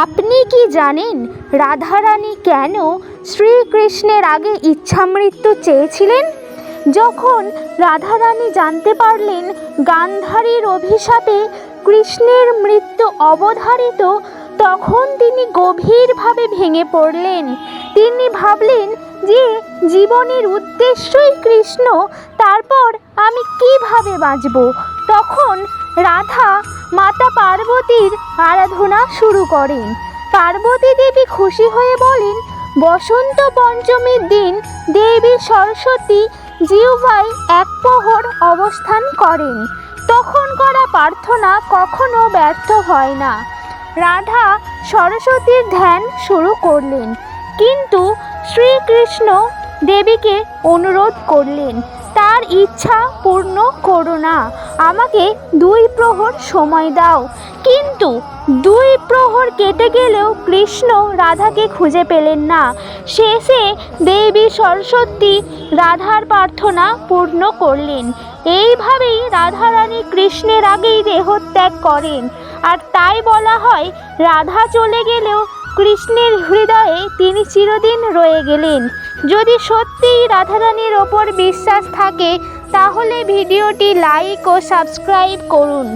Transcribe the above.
আপনি কি জানেন রাধারানী কেন শ্রীকৃষ্ণের আগে ইচ্ছামৃত্যু চেয়েছিলেন? যখন রাধারানী জানতে পারলেন গান্ধারীর অভিশাপে কৃষ্ণের মৃত্যু অবধারিত, তখন তিনি গভীরভাবে ভেঙে পড়লেন। তিনি ভাবলেন যে জীবনের উদ্দেশ্যই কৃষ্ণ, তারপর আমি কিভাবে বাঁচব? তখন রাধা মাতা পার্বতীর আরাধনা শুরু করেন। পার্বতী দেবী খুশি হয়ে বলেন, বসন্ত পঞ্চমীর দিন দেবী সরস্বতী জিহ্বায় এক প্রহর অবস্থান করেন। তখন করা প্রার্থনা কখনো ব্যর্থ হয় না। রাধা সরস্বতীর ধ্যান শুরু করলেন, কিন্তু শ্রীকৃষ্ণ দেবীকে অনুরোধ করলেন, তার ইচ্ছা পূর্ণ করো না, আমাকে 2 প্রহর সময় দাও। কিন্তু 2 প্রহর কেটে গেলেও কৃষ্ণ রাধাকে খুঁজে পেলেন না। শেষে দেবী সরস্বতী রাধার প্রার্থনা পূর্ণ করলেন। এইভাবেই রাধারানী কৃষ্ণের আগেই দেহত্যাগ করেন। আর তাই বলা হয়, রাধা চলে গেলেও কৃষ্ণের হৃদয়ে তিনি চিরদিন রয়ে গেলেন। যদি সত্যিই রাধারানীর ওপর বিশ্বাস থাকে, তাহলে ভিডিওটি লাইক ও সাবস্ক্রাইব করুন।